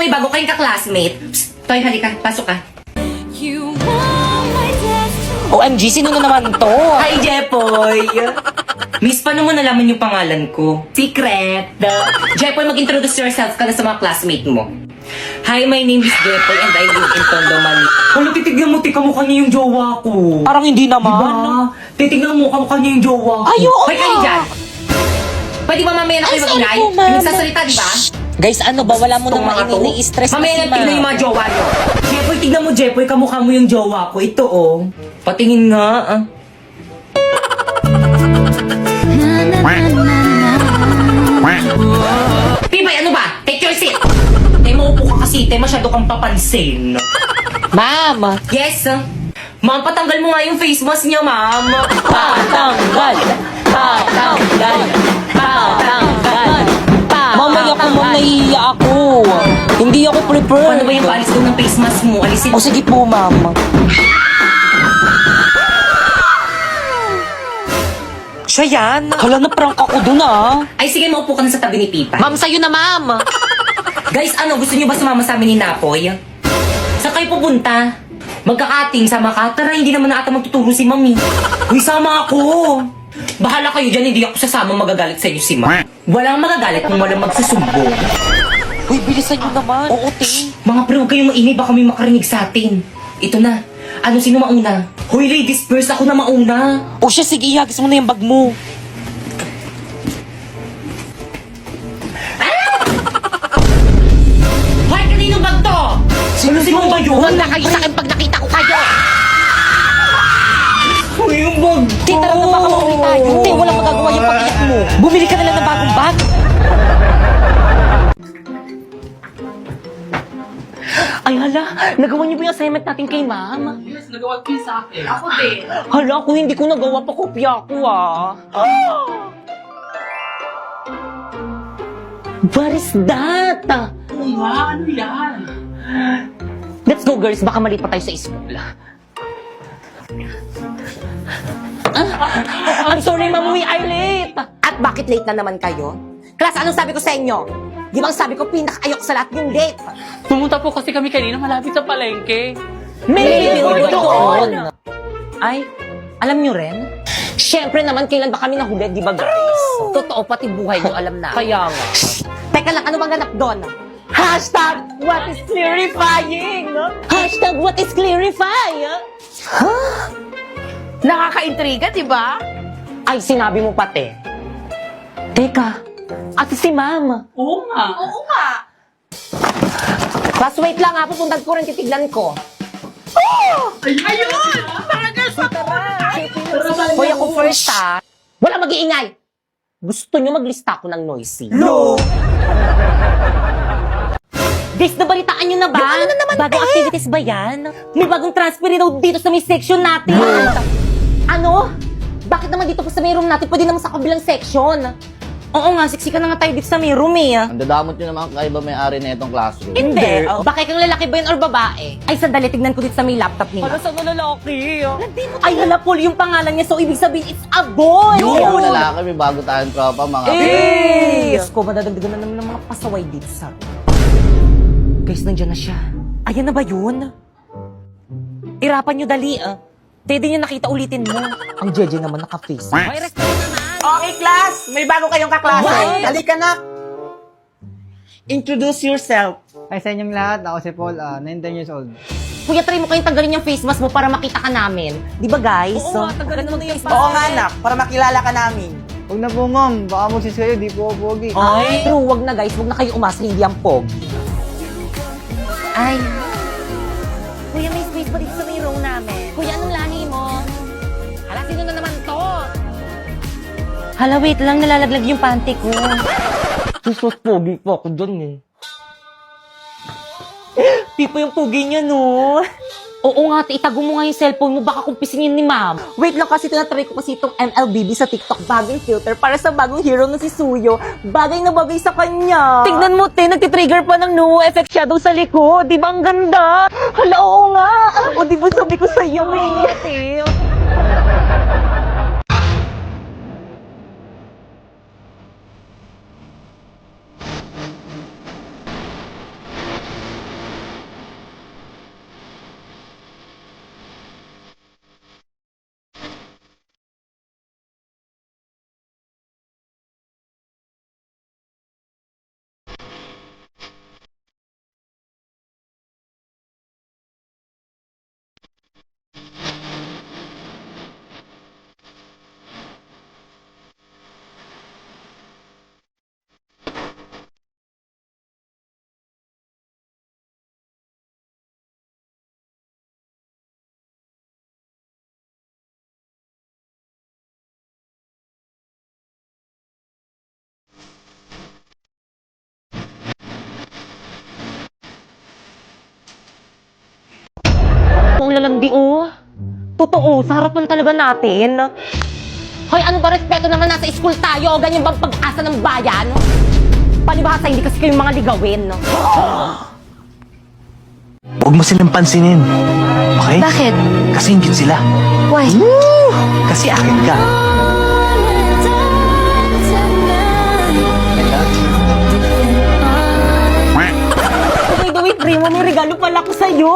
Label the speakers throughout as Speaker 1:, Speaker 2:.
Speaker 1: may bago kayong ka-classmate. Psst, Toy, halika. Pasok ka.
Speaker 2: OMG, sino na naman to?
Speaker 1: Hi, Jepoy! Miss, paano mo nalaman yung pangalan ko? Secret! Jepoy, mag-introduce yourself ka na sa mga classmate mo. Hi, my name is Jepoy and I live in Tondo, Manila. Wala, titignan mo, tika mukha niya yung jowa ko.
Speaker 2: Parang hindi naman.
Speaker 1: Diba? Titignan mo, mukha niya yung jowa ko.
Speaker 2: Ay, oo
Speaker 1: Hoy, kayo
Speaker 2: nga.
Speaker 1: dyan! Pwede ba mamaya na kayo
Speaker 2: sorry
Speaker 1: mag-ingay?
Speaker 2: po, ma'am.
Speaker 1: Nagsasalita, di ba?
Speaker 2: Guys, ano ba? Wala mo
Speaker 1: Itong
Speaker 2: nang
Speaker 1: mga to.
Speaker 2: ini-stress
Speaker 1: Mamaya
Speaker 2: kasi,
Speaker 1: na tignan yung mga jowa nyo. Jepoy, tignan mo, Jepoy, kamukha mo yung jowa ko. Ito, oh. Patingin nga, ah. Pibay, ano ba? Take your seat! Tay, maupo ka kasi, tay, masyado kang papansin.
Speaker 2: Ma'am!
Speaker 1: Yes, ma'am, patanggal mo nga yung face mask niya, ma'am.
Speaker 2: Patanggal! Patanggal! Patanggal! Mamaya ko, ma'am, nahihiya ako. Hindi ako prepared.
Speaker 1: Paano ba yung paalis doon ng face mask mo? Alisin
Speaker 2: O sige po, ma'am. Siya yan. Hala, na-prank ako dun, ah.
Speaker 1: Ay, sige, maupo ka na sa tabi ni Pipa.
Speaker 2: Ma'am, sa'yo na, ma'am.
Speaker 1: Guys, ano, gusto niyo ba sumama sa amin ni Napoy? Saan kayo pupunta? Magkakating, sama ka? Tara, hindi naman na ata magtuturo si Mami. Uy, sama ako. Bahala kayo dyan, hindi ako sasama, magagalit sa inyo si Ma. Walang magagalit kung walang magsusumbong.
Speaker 2: Uy, bilisan nyo naman. Oo, ting.
Speaker 1: Mga pre, huwag kayong maingay, baka may makarinig sa atin. Ito na. Ano, sino mauna? Hoy, ladies first, ako na mauna.
Speaker 2: O siya, sige, ihagis mo na yung bag mo.
Speaker 1: Hoy, kanino bag to? Sino ba yun?
Speaker 2: Huwag na kayo sa akin pag nakita ko kayo.
Speaker 1: Hoy, yung bag ko.
Speaker 2: Ting, tara na baka mauli tayo. Ting, walang magagawa yung pag-iyak mo. Bumili ka na lang ng bagong bag. Ay, hala. Nagawa niyo ba yung assignment natin kay ma'am?
Speaker 3: Yes, nagawa ko yun sa akin. Ako din.
Speaker 2: Hala, ako hindi ko nagawa pa kopya ko, ah. What is that?
Speaker 3: Oo nga, ano yan?
Speaker 2: Let's go, girls. Baka mali pa tayo sa school. I'm sorry, ma'am. We are late.
Speaker 4: At bakit late na naman kayo? Class, anong sabi ko sa inyo? Di ba ang sabi ko, pinaka-ayok sa lahat yung late?
Speaker 3: Pumunta po kasi kami kanina malapit sa palengke.
Speaker 2: May billboard doon.
Speaker 4: Ay, alam nyo rin?
Speaker 2: Siyempre naman, kailan ba kami nahuli, di ba, guys?
Speaker 4: Totoo, pati buhay nyo alam na.
Speaker 2: Kaya nga.
Speaker 4: Teka lang, ano bang ganap doon?
Speaker 2: Hashtag, what is clarifying? Hashtag, what is clarifying?
Speaker 4: Nakaka-intriga, di ba?
Speaker 2: Ay, sinabi mo pati. Teka, ate si ma'am.
Speaker 3: Oo nga.
Speaker 4: Oo nga.
Speaker 2: Class, wait lang ha, pupuntan ko rin, titignan ko.
Speaker 3: Ayun! Parang sa
Speaker 2: Hoy, ako first ha. Wala mag-iingay. Gusto nyo maglista ako ng noisy?
Speaker 1: No!
Speaker 2: Guys, nabalitaan nyo na ba?
Speaker 4: Yung ano na naman,
Speaker 2: Bagong
Speaker 4: te?
Speaker 2: activities ba yan? May bagong transfer daw dito sa may section natin. Ano? Bakit naman dito pa sa may room natin? Pwede naman sa kabilang section. Oo nga, siksikan na nga tayo dito sa may room eh.
Speaker 5: Ang dadamot nyo naman kakaiba may-ari na itong classroom.
Speaker 2: Hindi. Baka kang lalaki ba yun or babae? Ay, sandali, tignan ko dito sa may laptop niya.
Speaker 4: Para sa lalaki.
Speaker 2: Ay, hala, Paul, yung pangalan niya. So, ibig sabihin, it's a boy!
Speaker 5: Yung lalaki, may bago tayong tropa, mga
Speaker 2: Diyos ko, madadagdagan na naman ng mga pasaway dito sa room. Guys, nandiyan na siya. Ayan na ba yun? Irapan nyo dali, ah. Pwede nyo nakita ulitin mo. Ang Jeje naman naka-face. May respect naman.
Speaker 4: Okay, class. May bago kayong kaklase.
Speaker 2: What?
Speaker 4: Halika na. Introduce yourself.
Speaker 6: Hi sa inyong lahat, ako si Paul, 19 years old.
Speaker 2: Kuya, try mo kayong tanggalin yung face mask mo para makita ka namin. Di ba, guys?
Speaker 4: Oo nga, tanggalin mo na yung Oo nga, anak. Para makilala ka namin.
Speaker 6: Huwag na po ma'am, baka magsis kayo, di po ako pogi.
Speaker 2: Ay, true. Wag na, guys. Wag na kayo umasa, hindi ang pogi. Ay. Kuya, may space pa dito sa may room namin. Kuya, anong lahi mo? Hala, sino na naman to? Hala, wait lang. Nalalaglag yung panty ko. Susos, pogi po ako dun eh. Pipo yung pogi niya, no? Oo nga, itago mo nga yung cellphone mo. Baka kumpisingin ni ma'am.
Speaker 4: Wait lang kasi tinatry ko kasi itong MLBB sa TikTok bagong filter para sa bagong hero na si Suyo. Bagay na bagay sa kanya.
Speaker 2: Tignan mo, te, nagtitrigger pa ng no effect shadow sa likod. Di ba ang ganda? Hala, oo nga.
Speaker 4: O di ba sabi ko sa'yo, eh.
Speaker 2: Candy, oh. Totoo, sa harapan talaga natin. Hoy, ano ba respeto naman nasa school tayo? Ganyan bang pag-asa ng bayan? Palibhasa, hindi kasi kayong mga ligawin.
Speaker 7: Huwag mo silang pansinin. Okay?
Speaker 2: Bakit?
Speaker 7: Kasi ingit sila.
Speaker 2: Why?
Speaker 7: Kasi akin ka.
Speaker 2: By the way, primo, may regalo pala ko sa'yo.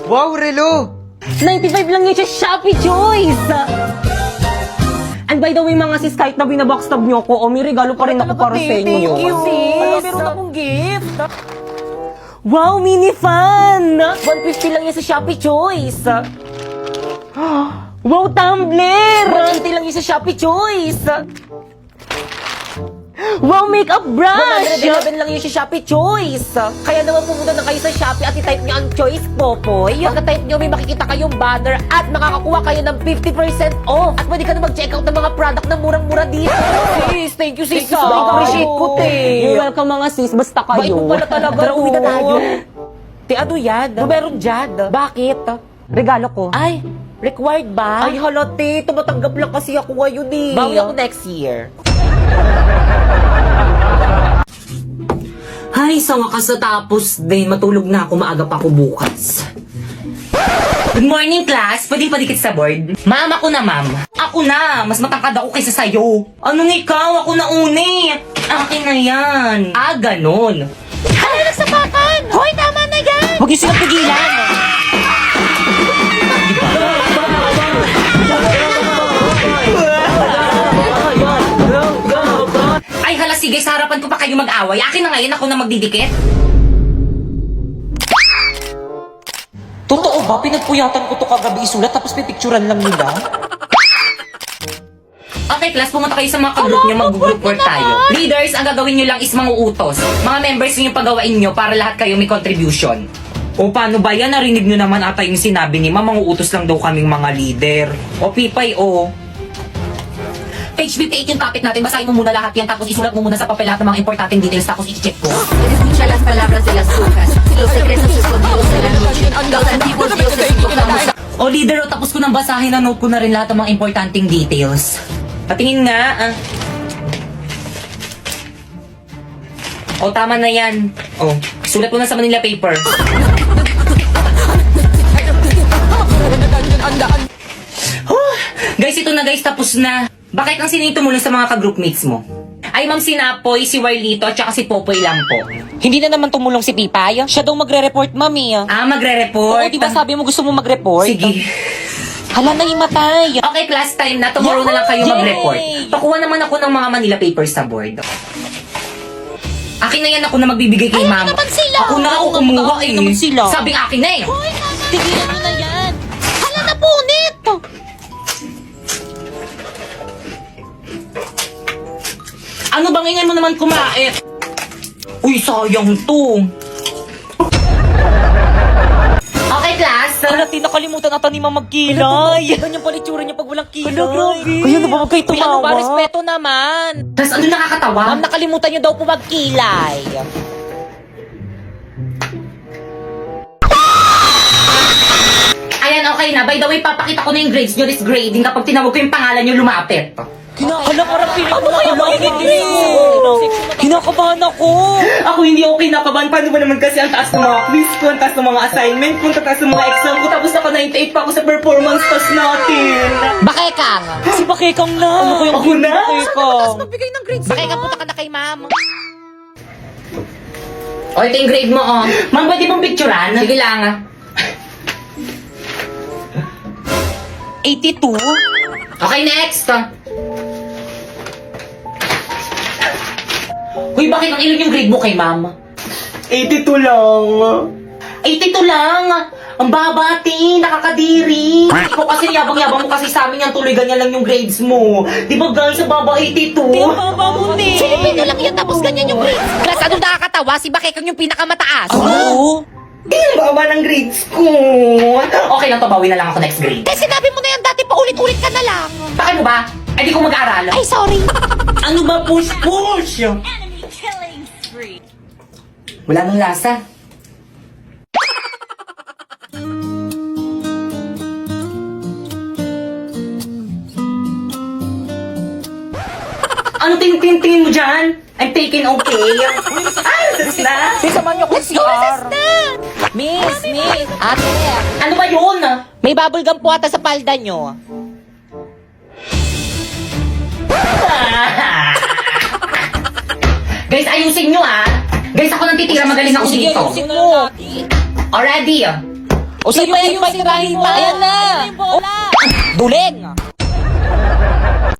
Speaker 6: Wow, Relo!
Speaker 2: 95 lang yun sa Shopee Choice! And by the way, mga sis, kahit na binabackstab niyo ako, may regalo pa rin ako para sa inyo.
Speaker 4: Thank you, sis.
Speaker 2: Meron akong gift. Wow, mini fan! 150 lang yan sa Shopee Choice. Wow, tumbler! 180 lang yan sa Shopee Choice. Wow, makeup brush! 111 lang yun sa Shopee Choice. Kaya naman pumunta na kayo sa Shopee at i-type nyo ang Choice Popoy. Pagka-type nyo, may makikita kayong banner at makakakuha kayo ng 50% off. At pwede ka na mag-check out ng mga product na murang-mura dito. Sis, thank you, sis. Appreciate ko, te.
Speaker 4: You're welcome mga sis, basta kayo.
Speaker 2: Bait mo pala talaga. Tara, uwi na tayo. Te, ano yan? Meron dyan. Bakit?
Speaker 4: Regalo ko.
Speaker 2: Ay, required ba? Ay, hala, te. Tumatanggap lang kasi ako ngayon eh. Bawi ako next year. Ay, sa wakas natapos din. Matulog na ako. Maaga pa ako bukas. Good morning, class. Pwede padikit sa board? Ma'am, ako na, ma'am. Ako na. Mas matangkad ako kaysa sa'yo. Anong ikaw? Ako na uni. Akin na yan. Ah, ganon. Ano nagsapakan? Hoy, tama na yan! Huwag niyo silang pigilan. Ay, hala, sige, sa harapan ko pa kayo mag-away. Akin na ngayon, ako na magdidikit. Totoo ba? Pinagpuyatan ko to kagabi isulat tapos pipicturan lang nila? Okay, class, pumunta kayo sa mga ka-group nyo, mag-group work tayo. Leaders, ang gagawin nyo lang is manguutos. Mga members nyo yung pagawain nyo para lahat kayo may contribution. O paano ba yan? Narinig nyo naman ata yung sinabi ni Ma'am, manguutos lang daw kaming mga leader. O Pipay, o. Page 58 yung topic natin. Basahin mo muna lahat yan, tapos isulat mo muna sa papel lahat ng mga importanteng details, tapos i-check ko.
Speaker 8: Escucha las palabras de las brujas, los secretos escondidos de la noche, los antiguos dioses invocamos a...
Speaker 2: O leader, o tapos ko nang basahin, na-note ko na rin lahat ng mga importanteng details. Patingin nga, ah. O, tama na yan. O, sulat mo na sa Manila paper. Guys, ito na guys, tapos na. Bakit ang sino yung tumulong sa mga ka-groupmates mo? Ay, Ma'am Sinapoy, si Warlito, at saka si Popoy lang po. Hindi na naman tumulong si Pipay. Siya daw magre-report, Mami. Ah, magre-report? Oo, di ba sabi mo gusto mo mag-report? Sige. Hala na himatay. Okay, class time na. Tomorrow na lang kayo mag-report. Pakuha naman ako ng mga Manila papers sa board. Akin na yan, ako na magbibigay kay Ma'am. Ako na ako kumuha eh. Sabing akin na eh.
Speaker 8: Tigilan mo na yan! Hala na punit!
Speaker 2: Ano bang ingay mo naman kumain? Uy, sayang to. Okay, class. Hala, nakalimutan ata ni Ma'am magkilay. Ganyan pala itsura niya pag walang kilay. Hala, grabe. Kaya na ba huwag kayo tumawa? Ano ba, respeto naman. Tapos ano nakakatawa? Ma'am, nakalimutan niyo daw po magkilay. Ayan, okay na. By the way, papakita ko na yung grades nyo. This grading kapag tinawag ko yung pangalan nyo, lumapit. Kinakabahan parang piling ko Kinakabahan ako. Ako hindi ako kinakabahan. Paano ba naman kasi ang taas ng mga quiz ko, ang taas ng mga assignment ko, ang taas ng mga exam ko, tapos naka 98 pa ako sa performance test natin. Bakekang. Si Bakekang na. Ano ko yung ako na? Bakekang. Magbigay ng grades. Bakekang, punta ka na kay Ma'am. O, ito yung grade mo, oh. Ma'am, pwede mong picturean? Sige lang, ah. 82? Okay, next. Uy, bakit ang ilan yung grade mo kay Ma'am? 82 lang. 82 lang? Ang babati, nakakadiri. Ikaw kasi yabang-yabang mo kasi sa amin yan, tuloy ganyan lang yung grades mo. Di ba guys, sa baba 82? Di ba baba mo, te?
Speaker 8: Filipino lang yan tapos ganyan yung grades. Class, anong nakakatawa? Si Bakekang yung pinakamataas.
Speaker 2: Oo? Di ang baba ng grades ko. Okay lang to, bawi na lang ako next grade.
Speaker 8: Kasi sinabi mo na yan dati, paulit-ulit ka na lang.
Speaker 2: Bakit mo ba? Ay, di ko mag-aaral.
Speaker 8: Ay, sorry.
Speaker 2: Ano ba push-push? Wala nang lasa.
Speaker 1: Ano tingin mo dyan? I'm taking okay. Ay, sus na.
Speaker 2: Miss, samahan niyo ko sa CR. Miss, ate.
Speaker 1: Ano ba yun?
Speaker 2: May bubble gum po ata sa palda niyo.
Speaker 1: Guys, ayusin nyo Guys, ako nang titira. Magaling ako
Speaker 2: Sige,
Speaker 1: dito.
Speaker 2: ayusin mo.
Speaker 1: Already.
Speaker 2: O sige, ayusin pa. Ayan na. Duling.